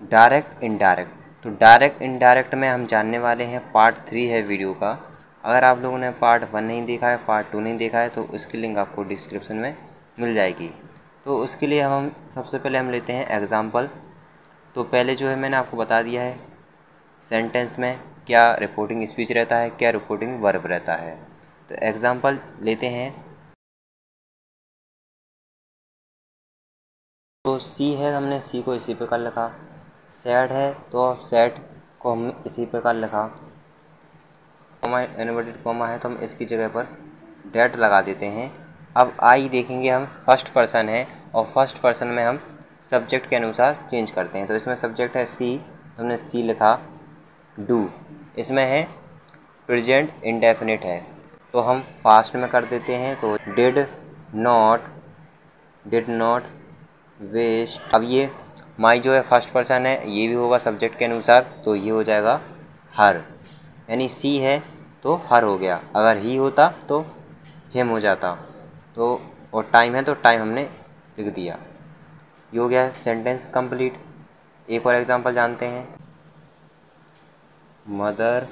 Direct indirect. तो direct indirect में हम जानने वाले हैं, पार्ट 3 है वीडियो का। अगर आप लोगों ने पार्ट 1 नहीं देखा है, पार्ट 2 नहीं देखा है, तो उसकी लिंक आपको डिस्क्रिप्शन में मिल जाएगी। तो उसके लिए हम सबसे पहले हम लेते हैं एग्ज़ाम्पल। तो पहले जो है मैंने आपको बता दिया है सेंटेंस में क्या रिपोर्टिंग स्पीच रहता है, क्या रिपोर्टिंग वर्ब रहता है। तो एग्ज़ाम्पल लेते हैं। तो सी है, हमने सी को इसी प्रकार लिखा। सैड है तो सैड को हम इसी प्रकार लिखा। कॉमा इन्वर्टेड कॉमा है तो हम इसकी जगह पर डेट लगा देते हैं। अब आई देखेंगे हम, फर्स्ट पर्सन है और फर्स्ट पर्सन में हम सब्जेक्ट के अनुसार चेंज करते हैं। तो इसमें सब्जेक्ट है सी, हमने सी लिखा। डू इसमें है प्रेजेंट इंडेफिनिट है तो हम पास्ट में कर देते हैं। तो डिड नॉट वेस्ट। अब ये माई जो है फर्स्ट पर्सन है, ये भी होगा सब्जेक्ट के अनुसार, तो ये हो जाएगा हर, यानी सी है तो हर हो गया। अगर ही होता तो हिम हो जाता। तो और टाइम है तो टाइम हमने लिख दिया। ये हो गया सेंटेंस कंप्लीट। एक और एग्जांपल जानते हैं। Mother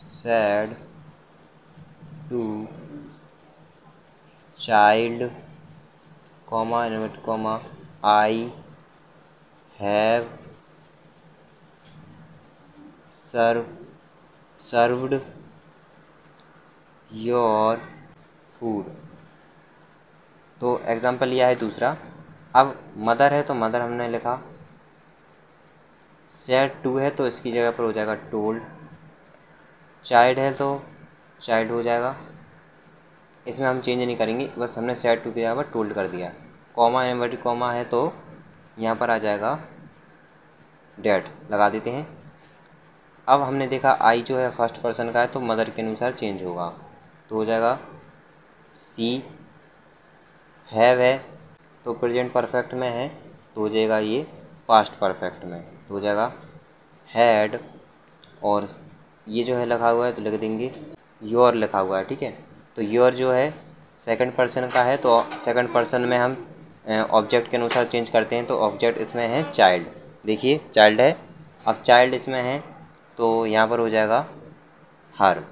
said to child comma inverted comma I have served your food. तो एग्जांपल लिया है दूसरा। अब मदर है तो मदर हमने लिखा। सैड टू है तो इसकी जगह पर हो जाएगा टोल्ड। चाइल्ड है तो चाइल्ड हो जाएगा, इसमें हम चेंज नहीं करेंगे, बस हमने सैड टू की जगह पर टोल्ड कर दिया। कॉमा इनवर्टेड कॉमा है तो यहाँ पर आ जाएगा डेट, लगा देते हैं। अब हमने देखा आई जो है फर्स्ट पर्सन का है तो मदर के अनुसार चेंज होगा, तो हो जाएगा सी। हैव है तो प्रेजेंट परफेक्ट में है तो हो जाएगा ये पास्ट परफेक्ट में, तो हो जाएगा हैड। और ये जो है लिखा हुआ है तो लिख देंगे योर लिखा हुआ है, ठीक है। तो योर जो है सेकंड पर्सन का है तो सेकंड पर्सन में हम ऑब्जेक्ट के अनुसार चेंज करते हैं। तो ऑब्जेक्ट इसमें है चाइल्ड, देखिए चाइल्ड है। अब चाइल्ड इसमें है तो यहाँ पर हो जाएगा हर।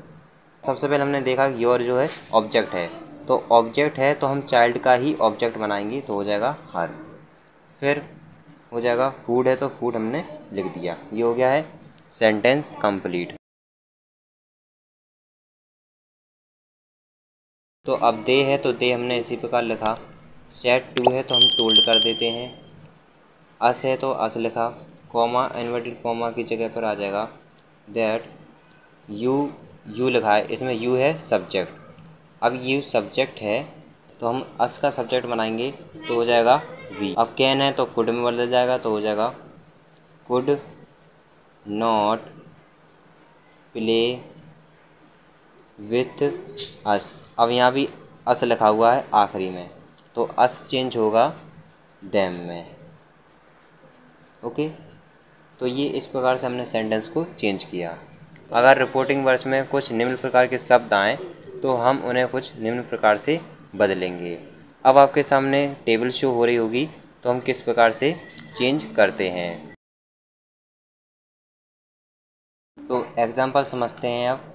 सबसे पहले हमने देखा योर जो है ऑब्जेक्ट है, तो ऑब्जेक्ट है तो हम चाइल्ड का ही ऑब्जेक्ट बनाएंगे, तो हो जाएगा हर। फिर हो जाएगा फूड है तो फूड हमने लिख दिया। ये हो गया है सेंटेंस कंप्लीट। तो अब दे है तो दे हमने इसी प्रकार लिखा। सेट टू है तो हम टोल्ड कर देते हैं। अस है तो अस लिखा। कॉमा इन्वर्टेड कॉमा की जगह पर आ जाएगा दैट। यू लिखा है, इसमें यू है सब्जेक्ट। अब यू सब्जेक्ट है तो हम अस का सब्जेक्ट बनाएंगे तो हो जाएगा वी। अब कैन है तो कुड में बदल जाएगा तो हो जाएगा could not play with us. अब यहाँ भी अस लिखा हुआ है आखिरी में तो अस चेंज होगा देम में। ओके, तो ये इस प्रकार से हमने सेंटेंस को चेंज किया। अगर रिपोर्टिंग वर्ड्स में कुछ निम्न प्रकार के शब्द आएँ तो हम उन्हें कुछ निम्न प्रकार से बदलेंगे। अब आपके सामने टेबल शो हो रही होगी तो हम किस प्रकार से चेंज करते हैं। तो एग्जाम्पल समझते हैं। अब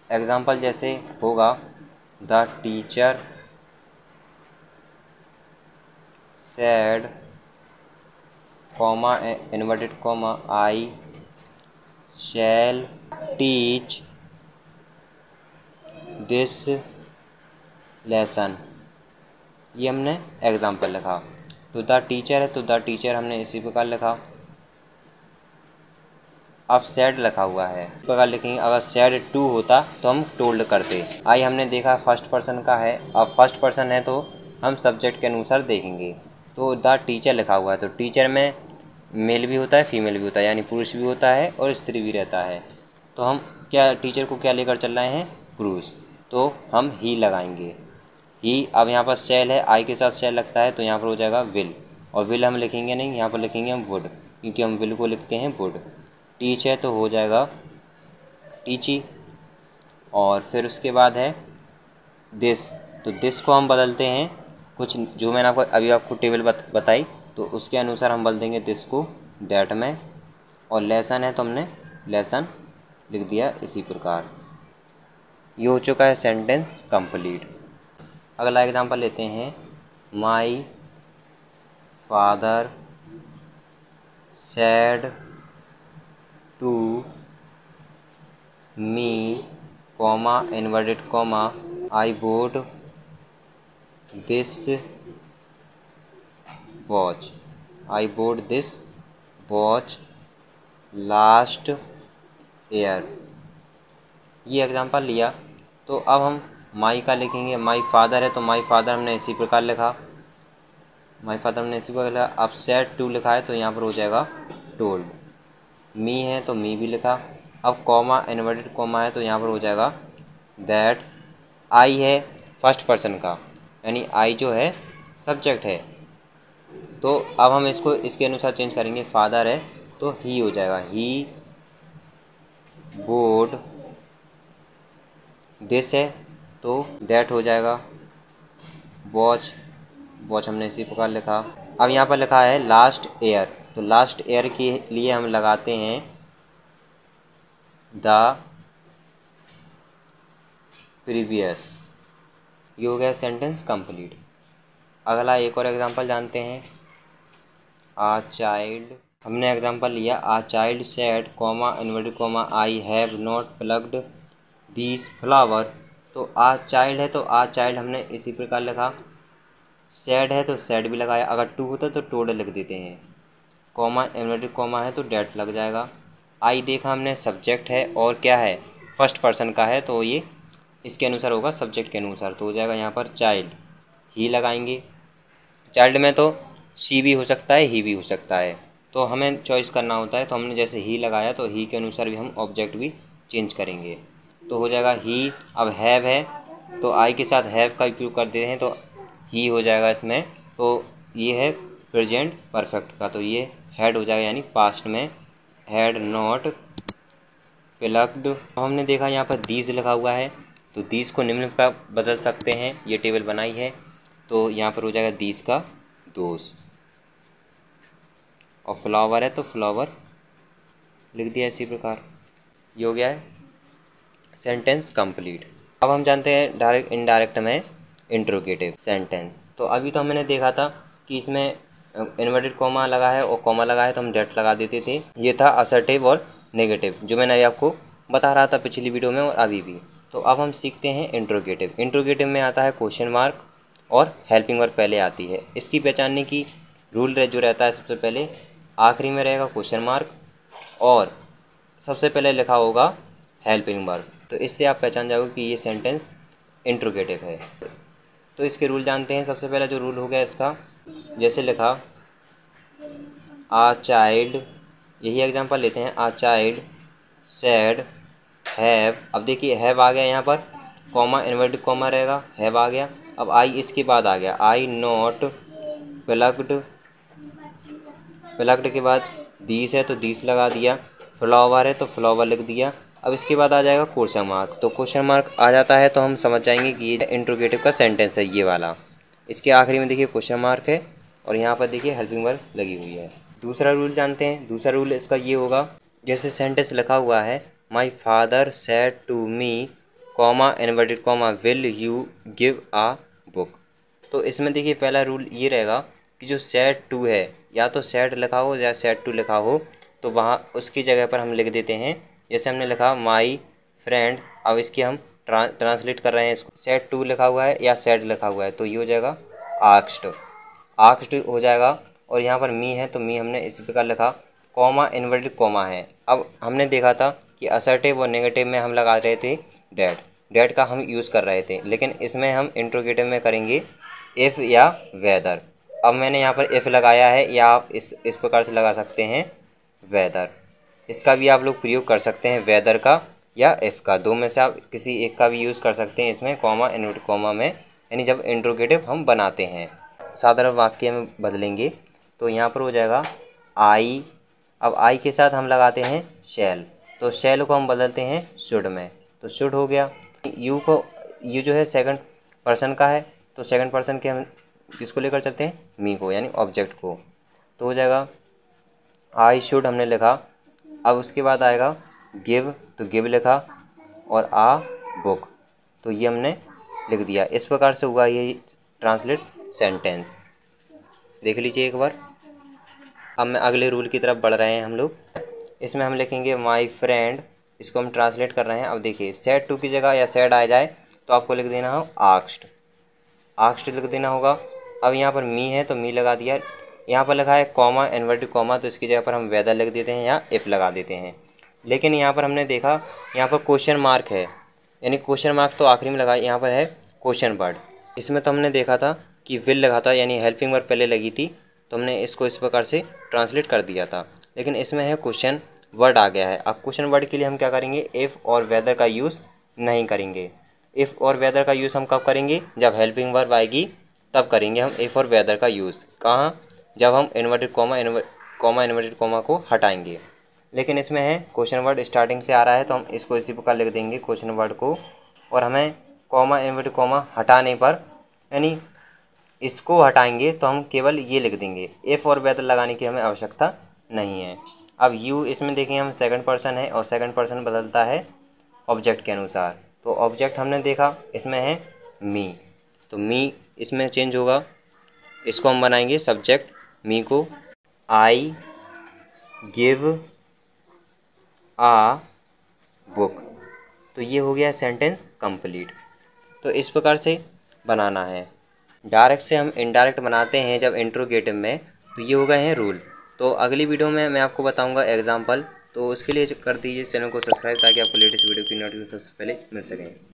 एग्जाम्पल जैसे होगा the teacher said comma inverted comma I shall teach this lesson. ये हमने एग्जाम्पल लिखा। तो द टीचर है तो द टीचर हमने इसी प्रकार लिखा। अब सैड लिखा हुआ है इस प्रकार लिखेंगे। अगर सैड टू होता तो हम टोल्ड करते। आई हमने देखा फर्स्ट पर्सन का है, अब फर्स्ट पर्सन है तो हम सब्जेक्ट के अनुसार देखेंगे। तो द टीचर लिखा हुआ है तो टीचर में मेल भी होता है फीमेल भी होता है, यानी पुरुष भी होता है और स्त्री भी रहता है। तो हम क्या टीचर को क्या लेकर चल रहे हैं, पुरुष, तो हम ही लगाएंगे ही। अब यहाँ पर शैल है, आई के साथ शैल लगता है तो यहाँ पर हो जाएगा विल। और विल हम लिखेंगे नहीं, यहाँ पर लिखेंगे हम वुड, क्योंकि हम विल को लिखते हैं वुड। टीच है तो हो जाएगा टीची। और फिर उसके बाद है दिस, तो दिस को हम बदलते हैं कुछ जो मैंने अभी आपको टेबल बताई तो उसके अनुसार हम बदल देंगे दिस को डैट में, और लेसन है तो हमने लेसन लिख दिया इसी प्रकार। ये हो चुका है सेंटेंस कंप्लीट। अगला एग्जांपल लेते हैं, my father said to me comma inverted comma I bought this watch, I bought this watch last year. ये एग्जांपल लिया। तो अब हम माई का लिखेंगे। माई फादर है तो माई फादर हमने इसी प्रकार लिखा, माई फादर हमने इसी प्रकार लिखा। अब सेड टू लिखा है तो यहाँ पर हो जाएगा टोल्ड। मी है तो मी भी लिखा। अब कॉमा इनवर्टेड कॉमा है तो यहाँ पर हो जाएगा दैट। आई है फर्स्ट पर्सन का, यानी आई जो है सब्जेक्ट है, तो अब हम इसको इसके अनुसार चेंज करेंगे। फादर है तो ही हो जाएगा, ही बोर्ड। दिस है तो दैट हो जाएगा। वॉच, वॉच हमने इसी प्रकार लिखा। अब यहाँ पर लिखा है लास्ट ईयर, तो लास्ट ईयर के लिए हम लगाते हैं द प्रीवियस। ये हो गया सेंटेंस कंप्लीट। अगला एक और एग्जांपल जानते हैं, आ चाइल्ड। हमने एग्जांपल लिया, a child said comma inverted comma I have not plugged these flower. तो आ चाइल्ड है तो आ चाइल्ड हमने इसी प्रकार लिखा। सेड है तो सेड भी लगाया, अगर टू होता तो टोड लिख देते हैं। कॉमा इनवर्टेड कॉमा है तो डेट लग जाएगा। आई देखा हमने सब्जेक्ट है और क्या है फर्स्ट पर्सन का है, तो ये इसके अनुसार होगा सब्जेक्ट के अनुसार, तो हो जाएगा यहाँ पर चाइल्ड। ही लगाएंगे। चाइल्ड में तो सी भी हो सकता है, ही भी हो सकता है, तो हमें चॉइस करना होता है। तो हमने जैसे ही लगाया तो ही के अनुसार भी हम ऑब्जेक्ट भी चेंज करेंगे, तो हो जाएगा ही। अब हैव है तो आई के साथ हैव का उपयोग कर देते हैं तो ही हो जाएगा इसमें। तो ये है प्रेजेंट परफेक्ट का, तो ये हैड हो जाएगा, यानी पास्ट में हैड नॉट प्लग्ड। हमने देखा यहाँ पर दीज लिखा हुआ है तो दीज को निम्न का बदल सकते हैं, ये टेबल बनाई है तो यहाँ पर हो जाएगा दीज का दोष। और फ्लावर है तो फ्लावर लिख दिया इसी प्रकार। ये हो गया है सेंटेंस कंप्लीट। अब हम जानते हैं डायरेक्ट इनडायरेक्ट में इंट्रोगेटिव सेंटेंस। तो अभी तो हमने देखा था कि इसमें इन्वर्टेड कॉमा लगा है और कॉमा लगा है तो हम डेट लगा देते थे। ये था असर्टिव और नेगेटिव, जो मैंने आपको बता रहा था पिछली वीडियो में और अभी भी। तो अब हम सीखते हैं इंट्रोगेटिव। इंट्रोगेटिव में आता है क्वेश्चन मार्क और हेल्पिंग वर्ब पहले आती है। इसकी पहचानने की रूल जो रहता है, सबसे पहले आखिरी में रहेगा क्वेश्चन मार्क और सबसे पहले लिखा होगा हेल्पिंग वर्ब, तो इससे आप पहचान जाओगे कि ये सेंटेंस इंट्रोगेटिव है। तो इसके रूल जानते हैं। सबसे पहला जो रूल हो गया इसका, जैसे लिखा आ चाइल्ड, यही एग्जांपल लेते हैं, आ चाइल्ड सेड हैव। अब देखिए हैव आ गया यहाँ पर, कॉमा इन्वर्टेड कॉमा रहेगा, हैव आ गया। अब आई इसके बाद आ गया, आई नॉट प्लग्ड, प्लग्ड के बाद दीस है तो दीस लगा दिया। फ्लावर है तो फ्लावर लिख दिया। अब इसके बाद आ जाएगा क्वेश्चन मार्क, तो क्वेश्चन मार्क आ जाता है तो हम समझ जाएंगे कि ये इंट्रोगेटिव का सेंटेंस है ये वाला। इसके आखिरी में देखिए क्वेश्चन मार्क है और यहाँ पर देखिए हेल्पिंग वर्ब लगी हुई है। दूसरा रूल जानते हैं। दूसरा रूल इसका ये होगा, जैसे सेंटेंस लिखा हुआ है my father said to me comma inverted comma will you give a book. तो इसमें देखिए पहला रूल ये रहेगा कि जो सेड टू है, या तो सेड लिखा हो या सेड टू लिखा हो, तो वहाँ उसकी जगह पर हम लिख देते हैं। जैसे हमने लिखा माई फ्रेंड, अब इसकी हम ट्रांसलेट कर रहे हैं इसको, सेड टू लिखा हुआ है या सेड लिखा हुआ है तो ये हो जाएगा आस्क्ड, आस्क्ड हो जाएगा। और यहाँ पर मी है तो मी हमने इसी प्रकार लिखा, कॉमा इन्वर्टेड कॉमा है। अब हमने देखा था कि असर्टिव और नेगेटिव में हम लगा रहे थे डैट, डैट का हम यूज़ कर रहे थे, लेकिन इसमें हम इंट्रोगेटिव में करेंगे इफ़ या वेदर। अब मैंने यहाँ पर इफ़ लगाया है, या आप इस प्रकार से लगा सकते हैं वेदर। इसका भी आप लोग प्रयोग कर सकते हैं, वेदर का या इफ़ का, दो में से आप किसी एक का भी यूज़ कर सकते हैं इसमें कॉमा इन्वर्टेड कॉमा में, यानी जब इंट्रोगेटिव हम बनाते हैं। साधारण वाक्य में बदलेंगे तो यहाँ पर हो जाएगा आई। अब आई के साथ हम लगाते हैं शैल, तो शैल को हम बदलते हैं शुड में, तो शुड हो गया। यू को, यू जो है सेकंड पर्सन का है तो सेकंड पर्सन के हम किसको लेकर चलते हैं, मी को, यानी ऑब्जेक्ट को। तो हो जाएगा आई शुड हमने लिखा। अब उसके बाद आएगा गिव, तो गिव लिखा और आ बुक, तो ये हमने लिख दिया। इस प्रकार से हुआ ये ट्रांसलेट सेंटेंस। देख लीजिए एक बार। अब मैं अगले रूल की तरफ बढ़ रहे हैं हम लोग। इसमें हम लिखेंगे माई फ्रेंड, इसको हम ट्रांसलेट कर रहे हैं। अब देखिए सेड टू की जगह या सेड आ जाए तो आपको लिख देना हो आस्क्ड, आस्क्ड लिख देना होगा। अब यहाँ पर मी है तो मी लगा दिया। यहाँ पर लिखा है कॉमा इन्वर्टेड कॉमा, तो इसकी जगह पर हम वेदर लिख देते हैं या इफ़ लगा देते हैं। लेकिन यहाँ पर हमने देखा यहाँ पर क्वेश्चन मार्क है, यानी क्वेश्चन मार्क तो आखिरी में लगा, यहाँ पर है क्वेश्चन वर्ड। इसमें तो हमने देखा था कि विल लगा था, यानी हेल्पिंग वर्ब पहले लगी थी, तो हमने इसको इस प्रकार से ट्रांसलेट कर दिया था। लेकिन इसमें है क्वेश्चन वर्ड आ गया है। अब क्वेश्चन वर्ड के लिए हम क्या करेंगे, इफ़ और वेदर का यूज़ नहीं करेंगे। इफ़ और वेदर का यूज़ हम कब करेंगे, जब हेल्पिंग वर्ब आएगी तब करेंगे हम इफ़ और वेदर का यूज़। कहाँ, जब हम इन्वर्टेड कॉमा इन्वर्टेड कॉमा को हटाएंगे। लेकिन इसमें है क्वेश्चन वर्ड स्टार्टिंग से आ रहा है तो हम इसको इसी प्रकार लिख देंगे क्वेश्चन वर्ड को, और हमें कॉमा इन्वर्टेड कॉमा हटाने पर, यानी इसको हटाएंगे तो हम केवल ये लिख देंगे, इफ़ और वेदर लगाने की हमें आवश्यकता नहीं है। अब यू इसमें देखेंगे हम सेकंड पर्सन है और सेकंड पर्सन बदलता है ऑब्जेक्ट के अनुसार। तो ऑब्जेक्ट हमने देखा इसमें है मी, तो मी इसमें चेंज होगा। इसको हम बनाएंगे सब्जेक्ट, मी को आई गिव आ बुक, तो ये हो गया सेंटेंस कंप्लीट। तो इस प्रकार से बनाना है। डायरेक्ट से हम इनडायरेक्ट बनाते हैं जब इंट्रोगेटिव में, तो ये हो गए हैं रूल। तो अगली वीडियो में मैं आपको बताऊंगा एग्जांपल, तो उसके लिए कर दीजिए चैनल को सब्सक्राइब ताकि आपको लेटेस्ट वीडियो की नोटिफिकेशन सबसे पहले मिल सकें।